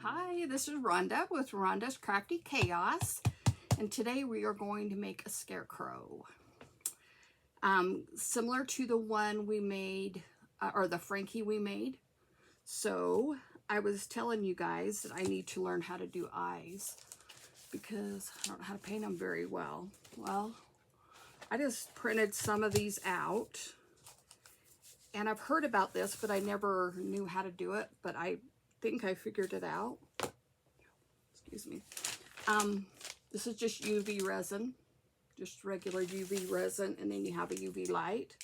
Hi, this is Rhonda with Rhonda's Crafty Chaos, and today we are going to make a scarecrow. Similar to the one we made, or the Frankie we made. So I was telling you guys that I need to learn how to do eyes because I don't know how to paint them very well. Well, I just printed some of these out, and I've heard about this, but I never knew how to do it, but I think I figured it out. Excuse me. This is just UV resin, just regular UV resin, and then you have a UV light.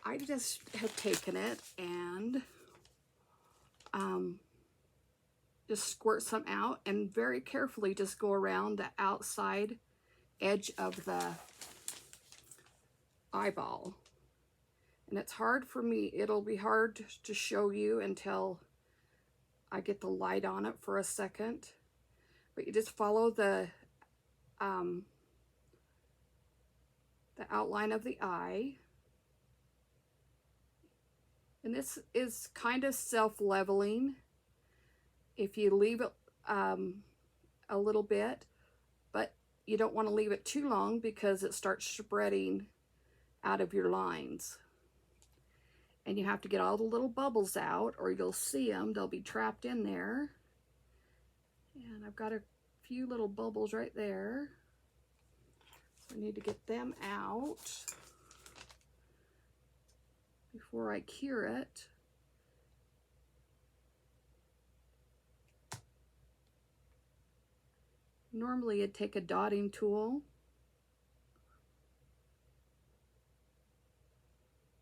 I just have taken it and just squirt some out and very carefully just go around the outside edge of the eyeball. And it's hard for me, it'll be hard to show you until I get the light on it for a second. But you just follow the outline of the eye. And this is kind of self-leveling if you leave it a little bit, but you don't want to leave it too long because it starts spreading out of your lines. And you have to get all the little bubbles out or you'll see them. They'll be trapped in there. And I've got a few little bubbles right there. So I need to get them out before I cure it. Normally I'd take a dotting tool,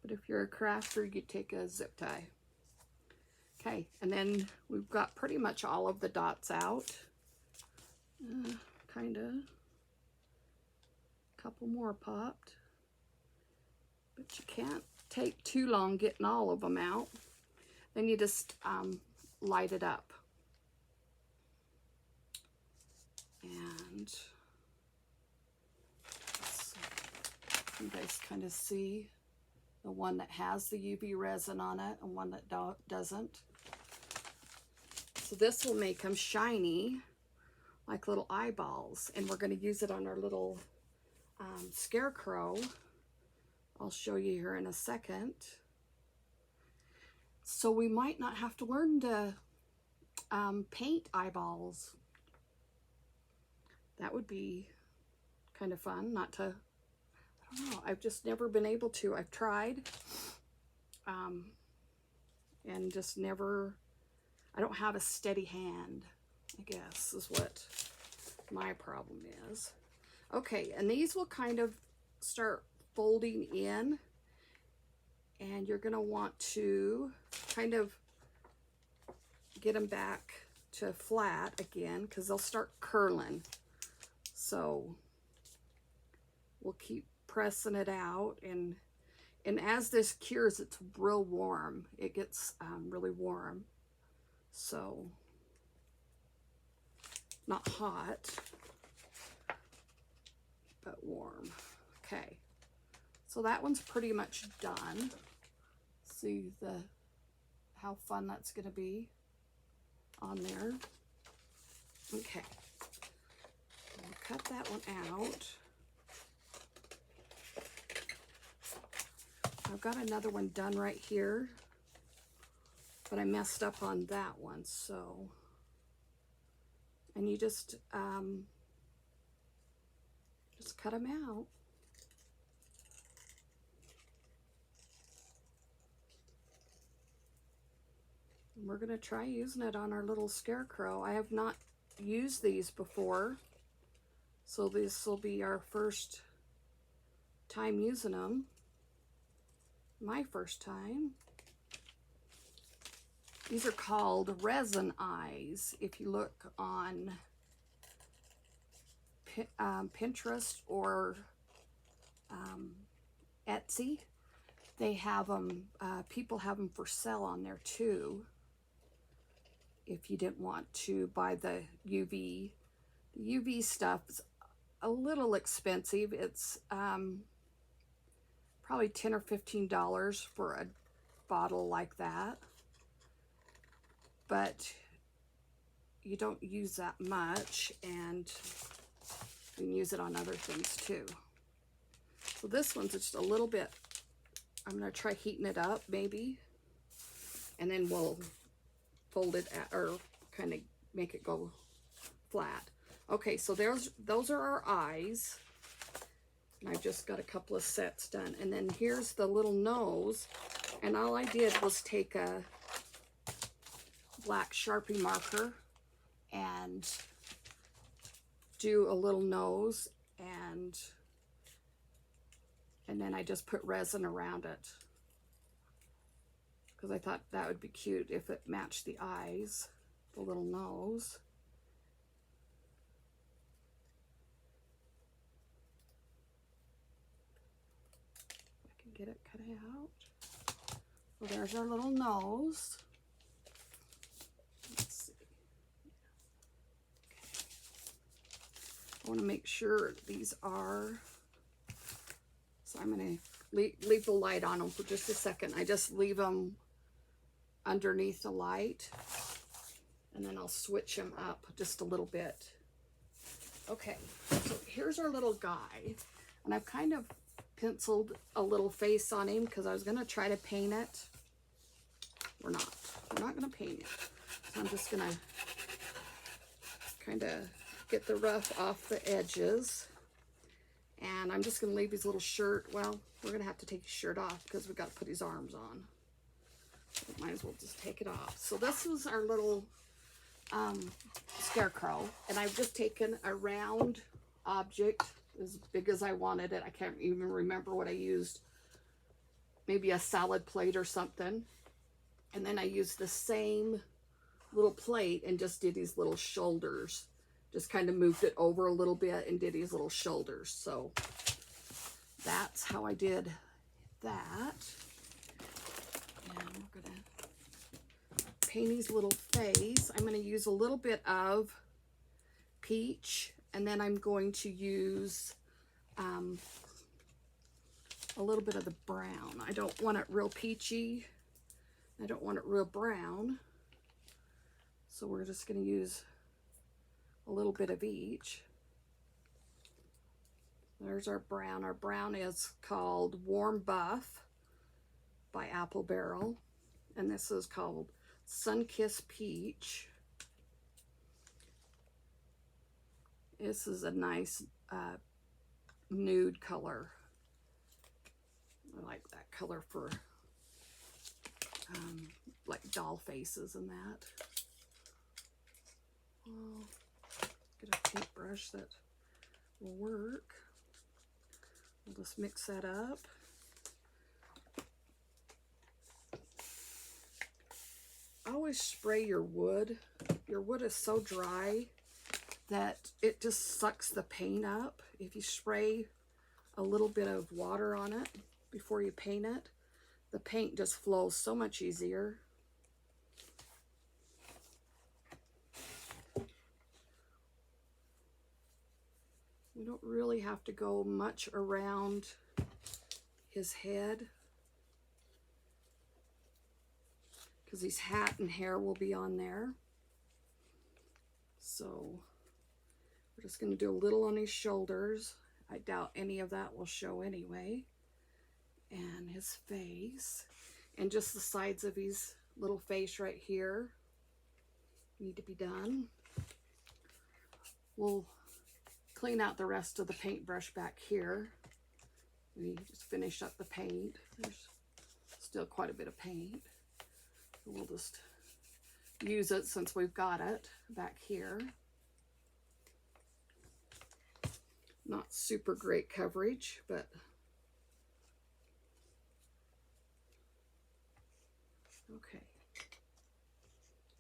but if you're a crafter, you take a zip tie. Okay, and then we've got pretty much all of the dots out. Kind of. A couple more popped. But you can't take too long getting all of them out. Then you just light it up. And you guys kind of see the one that has the UV resin on it and one that doesn't. So this will make them shiny like little eyeballs, and we're going to use it on our little scarecrow. I'll show you here in a second. So we might not have to learn to paint eyeballs. That would be kind of fun, not to, I don't know, I've just never been able to. I've tried and just never, I don't have a steady hand, I guess is what my problem is. Okay, and these will kind of start folding in, and you're gonna want to kind of get them back to flat again because they'll start curling. So we'll keep pressing it out, and as this cures, it's real warm. It gets really warm. So not hot, but warm. Okay, so that one's pretty much done. See how fun that's gonna be on there. Okay. Cut that one out. I've got another one done right here, but I messed up on that one, so, and you just cut them out. And we're gonna try using it on our little scarecrow. I have not used these before, so this will be our first time using them. My first time. These are called resin eyes. If you look on Pinterest or Etsy, they have them, people have them for sale on there too. If you didn't want to buy the UV. The UV stuff's a little expensive. It's probably $10 or $15 for a bottle like that. But you don't use that much, and you can use it on other things too. So this one's just a little bit, I'm going to try heating it up maybe, and then we'll fold it or kind of make it go flat. Okay, so those are our eyes. And I've just got a couple of sets done. And then here's the little nose. And all I did was take a black Sharpie marker and do a little nose, and then I just put resin around it because I thought that would be cute if it matched the eyes, the little nose. I can get it cut out. Well, there's our little nose. Let's see. Okay. I want to make sure these are, so I'm going to leave the light on them for just a second. I just leave them underneath the light, and then I'll switch them up just a little bit. Okay, so here's our little guy, and I've kind of penciled a little face on him because I was going to try to paint it. We're not going to paint it. So I'm just going to kind of get the rough off the edges. And I'm just going to leave his little shirt. Well, we're going to have to take his shirt off because we've got to put his arms on. So might as well just take it off. So this was our little Scarecrow. And I've just taken a round object as big as I wanted it. I can't even remember what I used. Maybe a salad plate or something. And then I used the same little plate and just did these little shoulders. Just kind of moved it over a little bit and did these little shoulders. So that's how I did that. And we're going to paint his little face. I'm going to use a little bit of peach, and then I'm going to use a little bit of the brown. I don't want it real peachy. I don't want it real brown. So we're just going to use a little bit of each. There's our brown. Our brown is called Warm Buff by Apple Barrel. And this is called Sun-Kissed Peach. This is a nice nude color. I like that color for like doll faces and that. Well, get a paintbrush that will work. We'll just mix that up. Always spray your wood. Your wood is so dry that it just sucks the paint up. If you spray a little bit of water on it before you paint it, the paint just flows so much easier. We don't really have to go much around his head because his hat and hair will be on there. So we're just going to do a little on his shoulders. I doubt any of that will show anyway. And his face. And just the sides of his little face right here need to be done. We'll clean out the rest of the paintbrush back here. We just finish up the paint. There's still quite a bit of paint. We'll just use it since we've got it back here. Not super great coverage, but okay.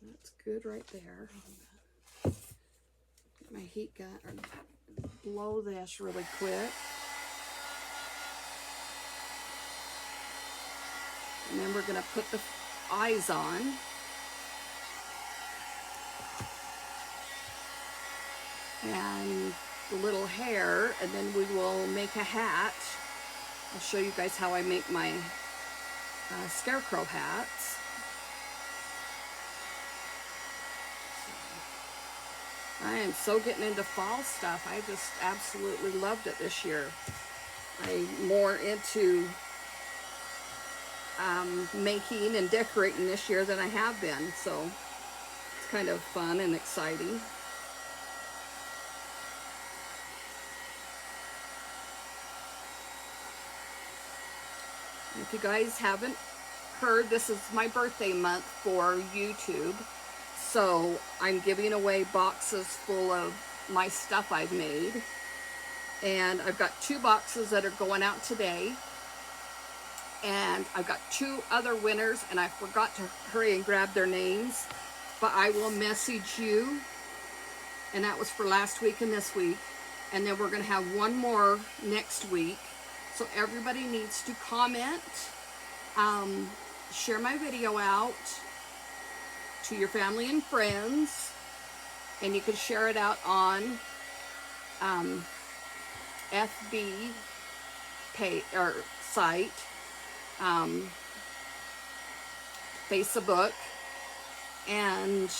That's good right there. Get my heat gun or blow this really quick. And then we're going to put the eyes on. And the little hair, and then we will make a hat. I'll show you guys how I make my Scarecrow hats. I am so getting into fall stuff. I just absolutely loved it this year. I'm more into making and decorating this year than I have been, so it's kind of fun and exciting. If you guys haven't heard, this is my birthday month for YouTube, so I'm giving away boxes full of my stuff I've made, and I've got 2 boxes that are going out today, and I've got 2 other winners, and I forgot to hurry and grab their names, but I will message you, and that was for last week and this week, and then we're going to have one more next week. So everybody needs to comment, share my video out to your family and friends, and you can share it out on FB page or site, Facebook, and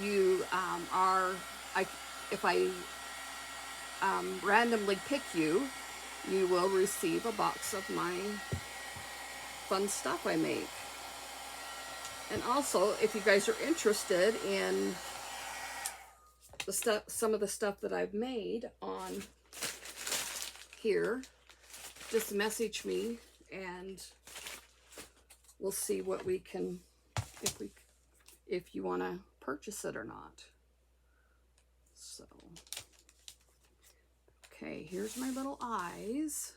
you if I randomly pick you, you will receive a box of my fun stuff I make. And also, if you guys are interested in the stuff, some of the stuff that I've made on here, just message me and we'll see what we can, if you want to purchase it or not. So okay, here's my little eyes.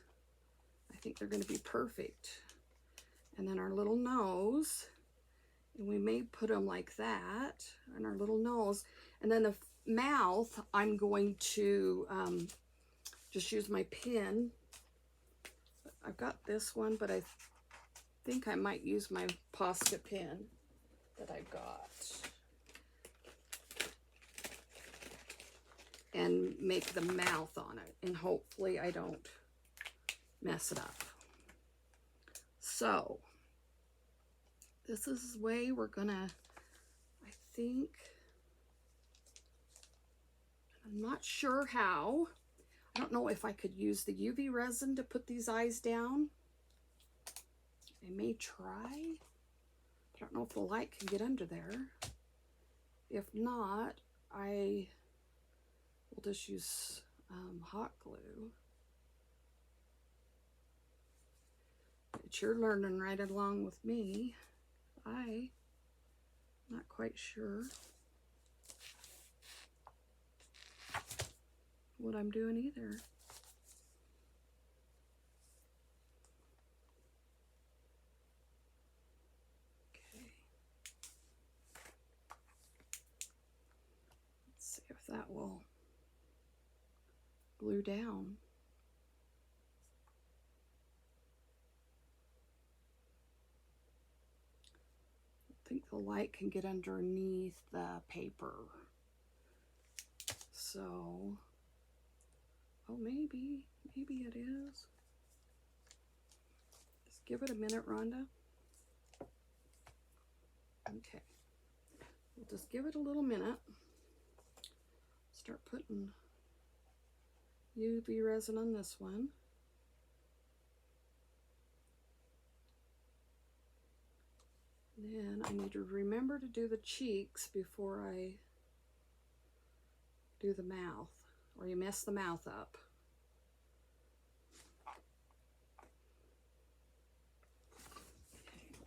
I think they're going to be perfect. And then our little nose. And we may put them like that. And our little nose. And then the mouth, I'm going to just use my pen. I've got this one, but I think I might use my Posca pen that I got. And make the mouth on it, and hopefully I don't mess it up. So this is the way we're gonna, I think, I'm not sure how. I don't know if I could use the UV resin to put these eyes down. I may try. I don't know if the light can get under there. If not, I will just use hot glue. But you're learning right along with me. I'm not quite sure what I'm doing either. Okay. Let's see if that will glue down. I think the light can get underneath the paper. So, oh, maybe it is. Just give it a minute, Rhonda. Okay, we'll just give it a little minute. Start putting UV resin on this one. Then I need to remember to do the cheeks before I do the mouth, or you mess the mouth up.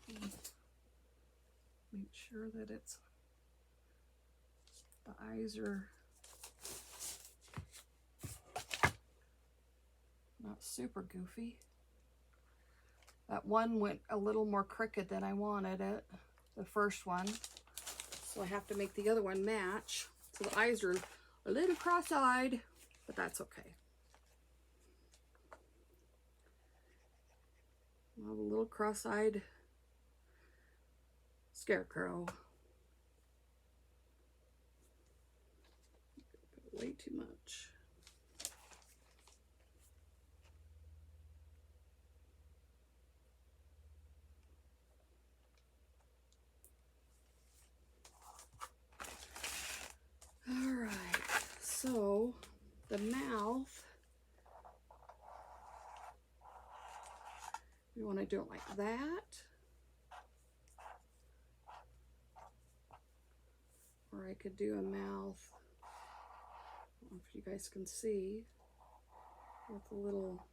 Okay, make sure that it's, the eyes are not super goofy. That one went a little more crooked than I wanted it, the first one. So I have to make the other one match. So the eyes are a little cross-eyed, but that's okay. Well, a little cross-eyed Scarecrow. Way too much. So the mouth, you want to do it like that, or I could do a mouth, I don't know if you guys can see, with a little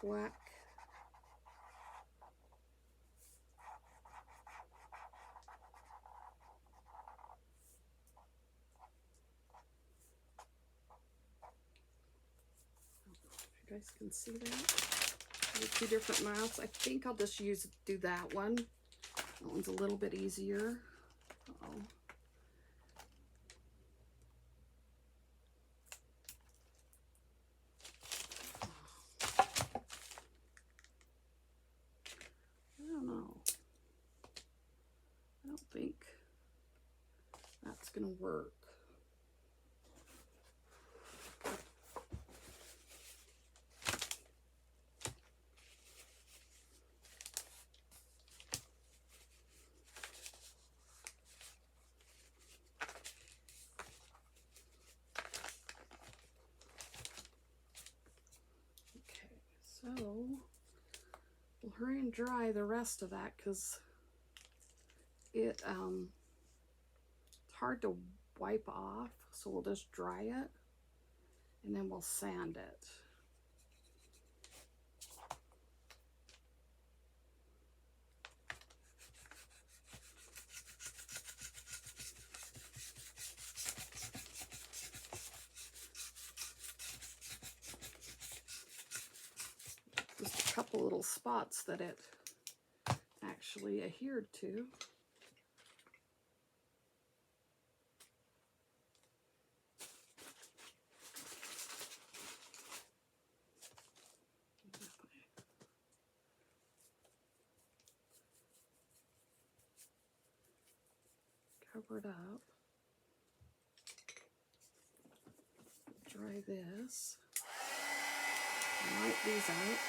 black you guys can see that. The two different mouths. I think I'll just do that one. That one's a little bit easier. Uh-oh. I don't know. I don't think that's gonna work. So we'll hurry and dry the rest of that because it's hard to wipe off. So we'll just dry it and then we'll sand it. Just a couple little spots that it actually adhered to. Cover it up. Dry this. Wipe these out.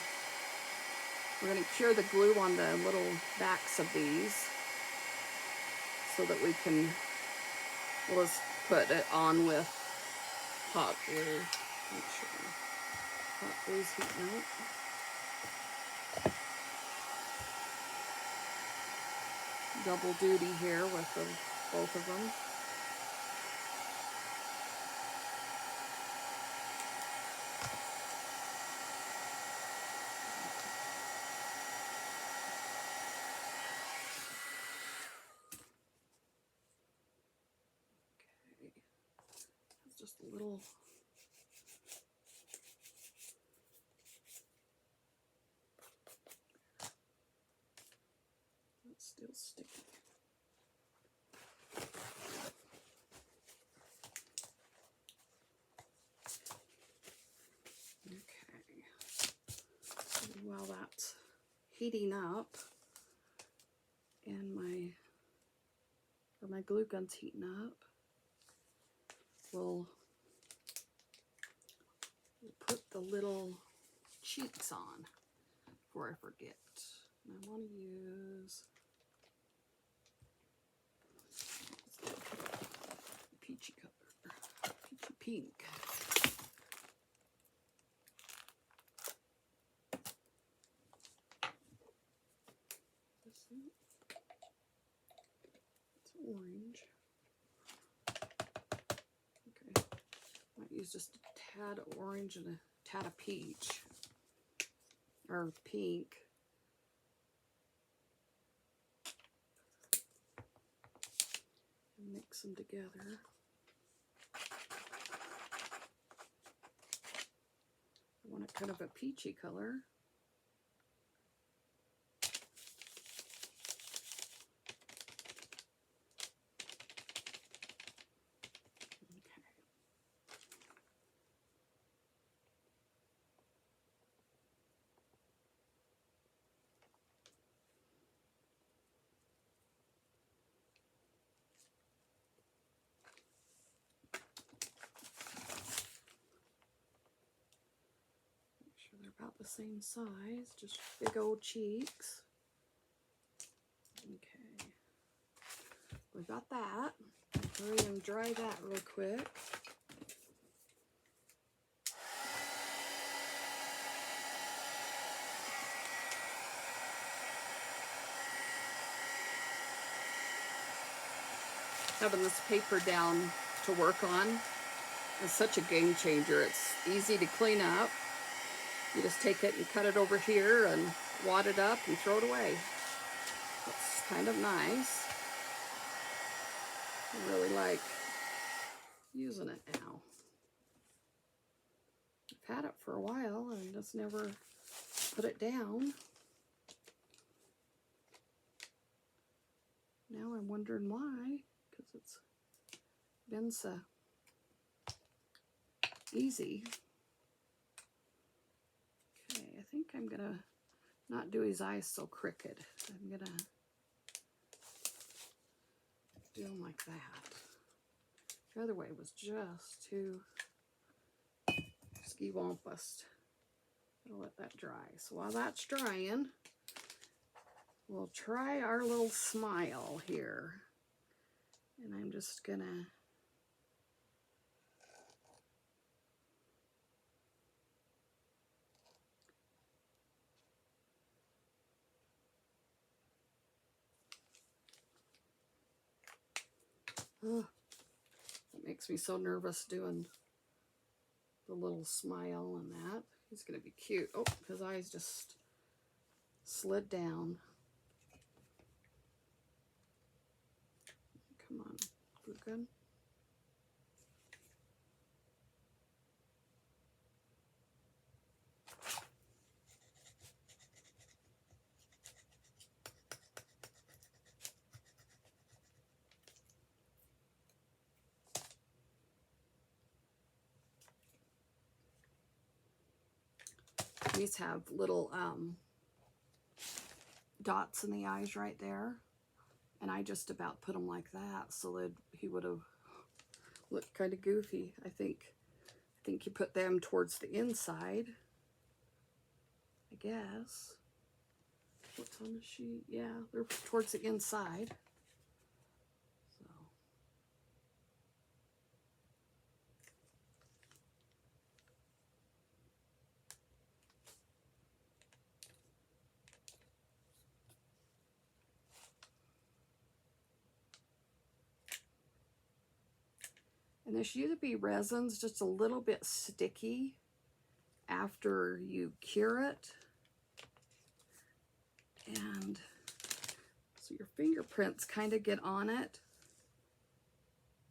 We're going to cure the glue on the little backs of these so that we can, we'll just put it on with hot glue. Make sure hot glue's heating up. Double duty here with both of them. Just a little it's still sticky. Okay. And while that's heating up and my glue gun's heating up, we'll put the little cheeks on before I forget. And I want to use peachy color, peachy pink. It's orange. Okay, might use just a tad of orange and a tad of peach or pink. And mix them together. I want it kind of a peachy color. About the same size, just big old cheeks. Okay, we got that. Hurry and dry that real quick. Having this paper down to work on is such a game changer. It's easy to clean up. You just take it and cut it over here and wad it up and throw it away. It's kind of nice. I really like using it now. I've had it for a while and just never put it down. Now I'm wondering why, because it's been so easy. Okay, I think I'm gonna not do his eyes so crooked. I'm gonna do them like that. The other way was just too ski-wampus. I'll let that dry. So while that's drying, we'll try our little smile here. And I'm just gonna it makes me so nervous doing the little smile and that. He's gonna be cute. Oh, his eyes just slid down. Come on, glue gun. These have little dots in the eyes right there, and I just about put them like that so that he would have looked kind of goofy. I think you put them towards the inside, I guess. What's on the sheet? Yeah, they're towards the inside. So and this UV resin's just a little bit sticky after you cure it. And so your fingerprints kind of get on it.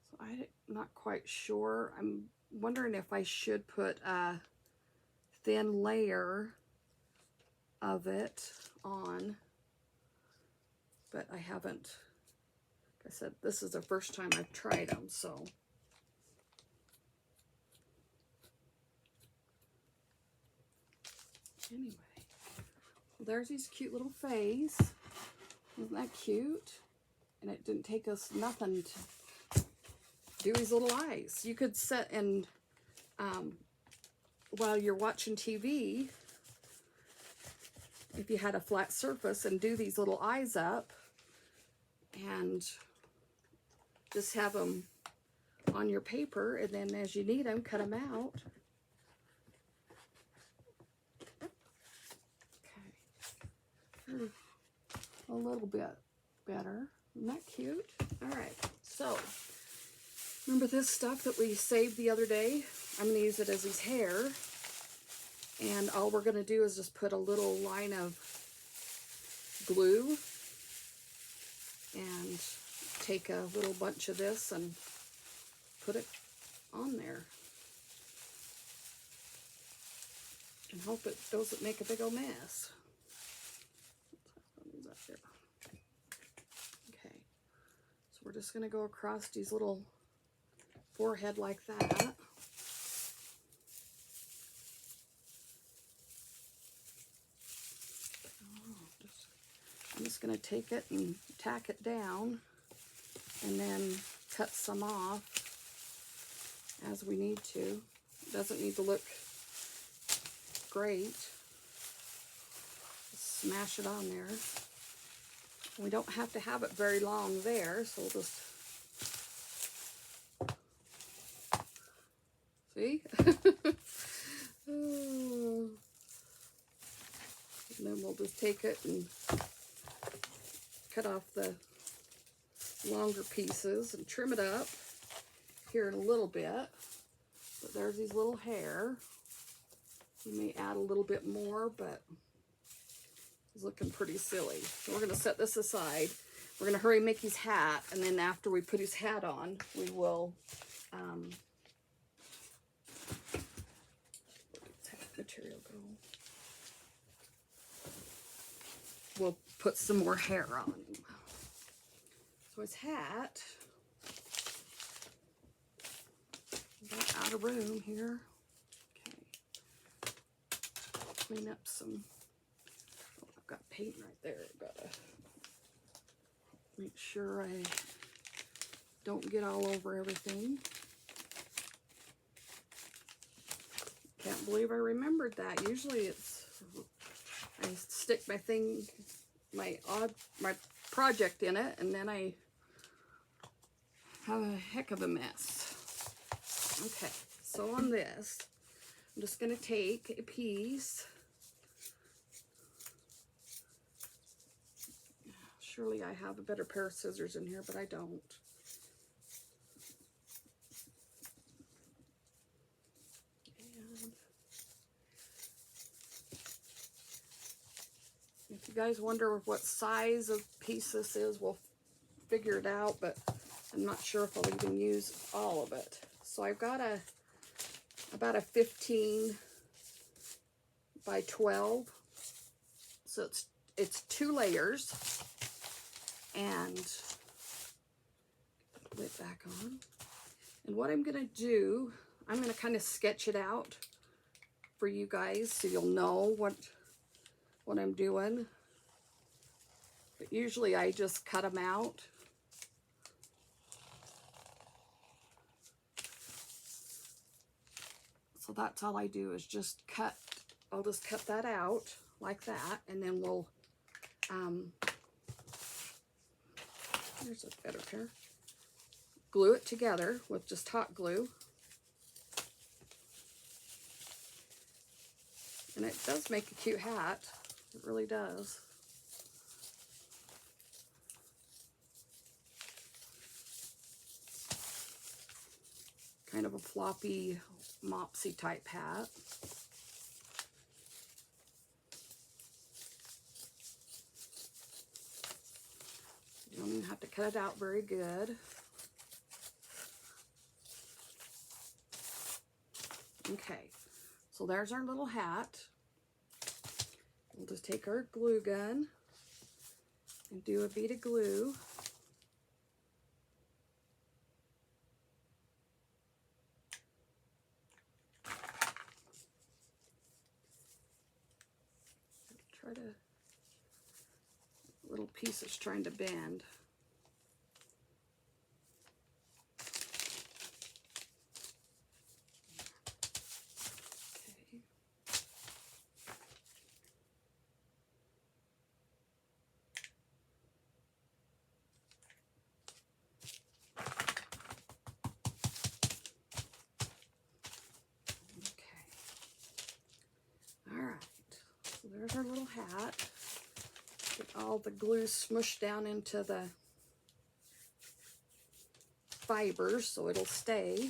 So I'm not quite sure. I'm wondering if I should put a thin layer of it on, but I haven't. Like I said, this is the first time I've tried them, so. Anyway, well, there's his cute little face. Isn't that cute? And it didn't take us nothing to do his little eyes. You could sit and, while you're watching TV, if you had a flat surface, and do these little eyes up and just have them on your paper, and then as you need them, cut them out. Okay. A little bit better. Isn't that cute? All right, so remember this stuff that we saved the other day? I'm going to use it as his hair, and all we're going to do is just put a little line of glue and take a little bunch of this and put it on there, and hope it doesn't make a big old mess. Okay, so we're just going to go across his little forehead like that. I'm just going to take it and tack it down, and then cut some off as we need to. It doesn't need to look great. Just smash it on there. We don't have to have it very long there, so we'll just See? Oh. And then we'll just take it and cut off the longer pieces and trim it up here in a little bit. But there's these little hair. You may add a little bit more, but it's looking pretty silly. So we're going to set this aside. We're going to hurry Mickey's hat, and then after we put his hat on, we will material go. We'll put some more hair on. So his hat, got out of room here. Okay. Clean up some. Oh, I've got paint right there. I've got to make sure I don't get all over everything. Can't believe I remembered that. Usually it's, I stick my thing, my project in it, and then I have a heck of a mess. Okay, so on this, I'm just going to take a piece. Surely I have a better pair of scissors in here, but I don't. If you guys wonder what size of piece this is, we'll figure it out, but I'm not sure if I'll even use all of it. So I've got about a 15 by 12. So it's 2 layers. And put the lid back on. And what I'm going to do, I'm going to kind of sketch it out for you guys so you'll know what I'm doing. But usually I just cut them out. So that's all I do is just cut. I'll just cut that out like that, and then we'll here's a better pair. Glue it together with just hot glue. And it does make a cute hat. It really does. Kind of a floppy, mopsy type hat. You don't even have to cut it out very good. Okay, so there's our little hat. We'll just take our glue gun and do a bead of glue. Try to, little piece is trying to bend. There's our little hat. Get all the glue smushed down into the fibers so it'll stay.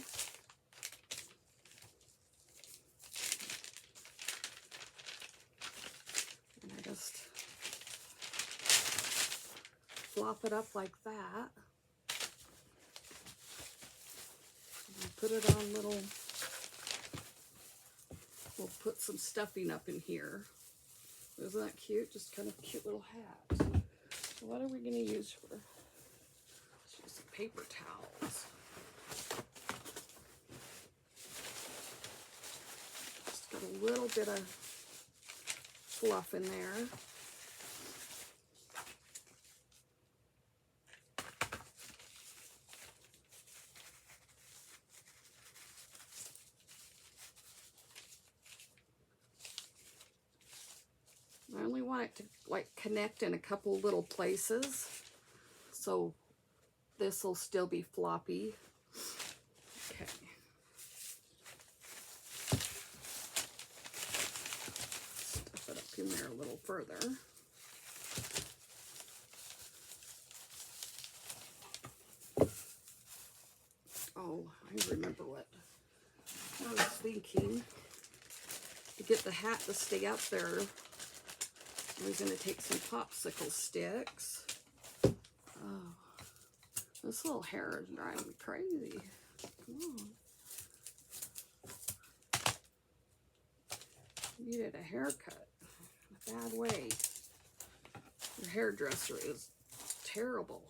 And I just flop it up like that. And put it on little, we'll put some stuffing up in here. Isn't that cute? Just kind of a cute little hat. So what are we going to use for? Let's use some paper towels. Just got a little bit of fluff in there. I only want it to like connect in a couple little places, so this will still be floppy. Okay. in there a little further. Oh, I remember what I was thinking. To get the hat to stay up there, I was going to take some popsicle sticks. Oh, this little hair is driving me crazy. Come on. Needed a haircut. A bad way. Your hairdresser is terrible.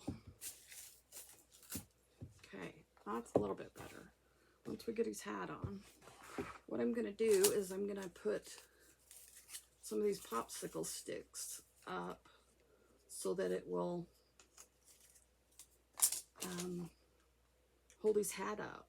Okay, that's a little bit better. Once we get his hat on, what I'm going to do is I'm going to put some of these popsicle sticks up so that it will hold his hat up.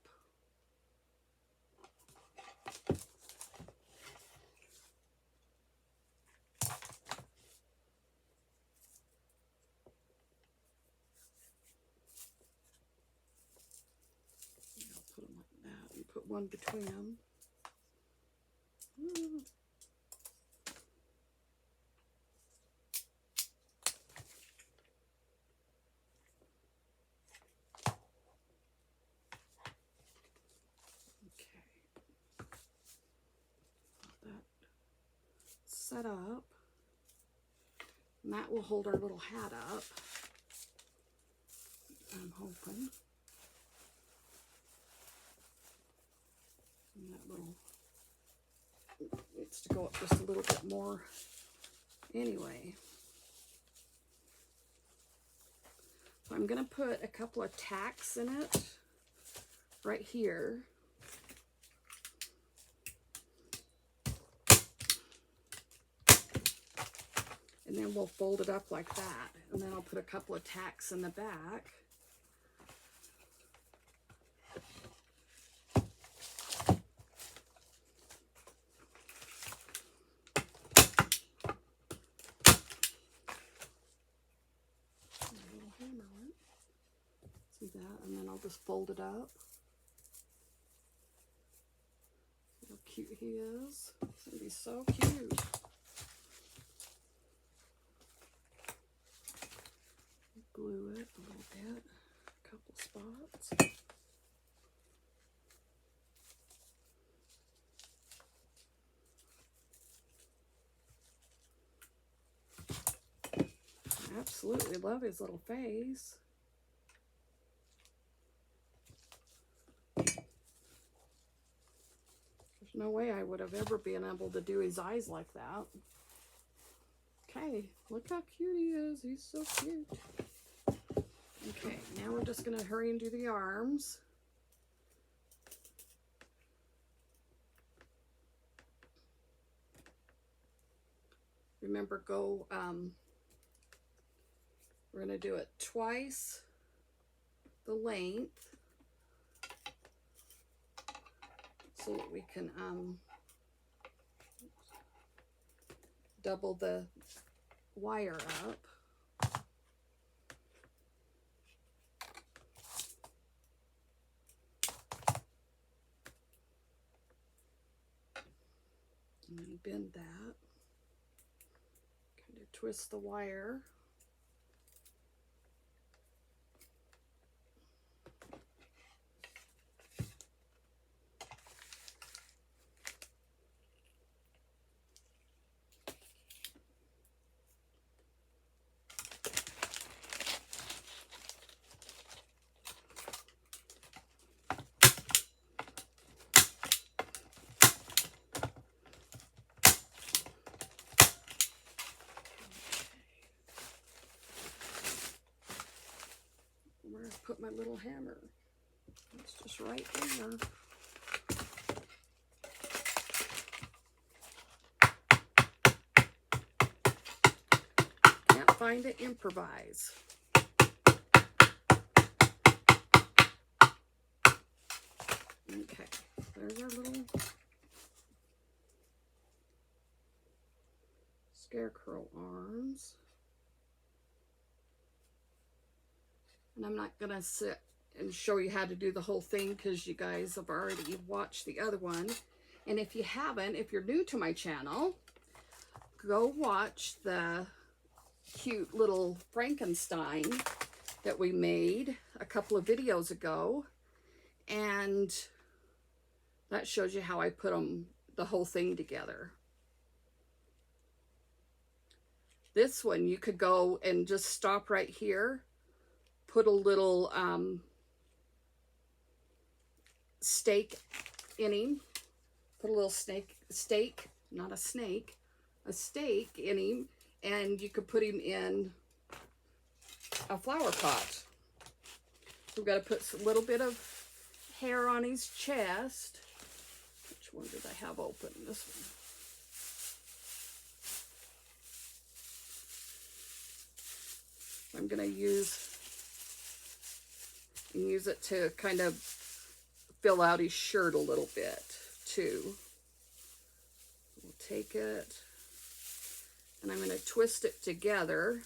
I'll put them like that and put one between them. Set up, and that will hold our little hat up, I'm hoping. And that little needs to go up just a little bit more anyway. So I'm going to put a couple of tacks in it right here. And then we'll fold it up like that. And then I'll put a couple of tacks in the back. A little hammer on it. See that? And then I'll just fold it up. See how cute he is. It's going to be so cute. Glue it a little bit, a couple spots. I absolutely love his little face. There's no way I would have ever been able to do his eyes like that. Okay, look how cute he is. He's so cute. Okay, now we're just going to hurry and do the arms. Remember, we're going to do it twice the length so that we can double the wire up. And then bend that, kind of twist the wire. Where I put my little hammer. It's just right there. Can't find it, improvise. Okay, there's our little Scarecrow arms. And I'm not going to sit and show you how to do the whole thing because you guys have already watched the other one. And if you haven't, if you're new to my channel, go watch the cute little Frankenstein that we made a couple of videos ago, and that shows you how I put the whole thing together. This one, you could go and just stop right here, put a little stake in him, put a little stake, not a snake, a stake in him, and you could put him in a flower pot. We've got to put a little bit of hair on his chest. Which one did I have open? This one. I'm going to use it to kind of fill out his shirt a little bit too. We'll take it and I'm going to twist it together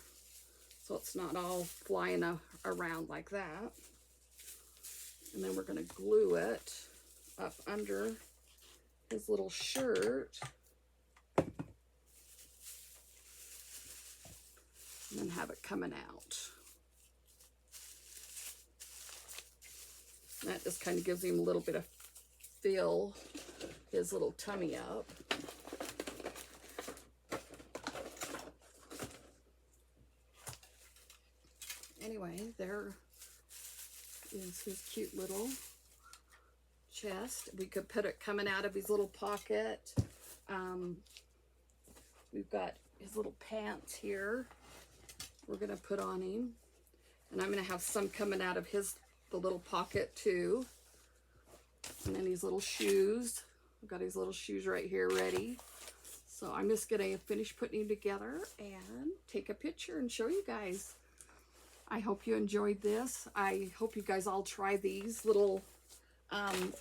so it's not all flying around like that. And then we're going to glue it up under his little shirt. And then have it coming out. That just kind of gives him a little bit of fill his little tummy up. Anyway, there is his cute little chest. We could put it coming out of his little pocket. We've got his little pants here we're going to put on him. And I'm going to have some coming out of the little pocket too. And then his little shoes. I've got his little shoes right here ready. So I'm just going to finish putting him together and take a picture and show you guys. I hope you enjoyed this. I hope you guys all try these little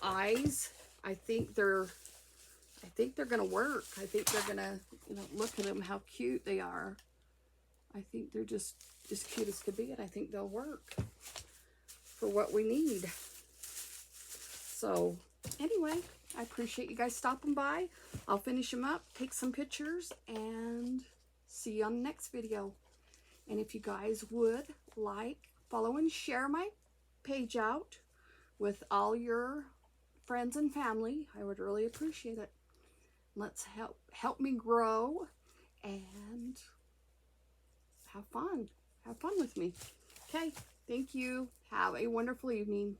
eyes. I think they're going to work. I think they're going to, look at them, how cute they are. I think they're just as cute as could be, and I think they'll work for what we need. So anyway, I appreciate you guys stopping by. I'll finish them up, take some pictures, and see you on the next video. And if you guys would like, follow, and share my page out with all your friends and family, I would really appreciate it. Let's help me grow and have fun. Have fun with me. Okay, thank you. Have a wonderful evening.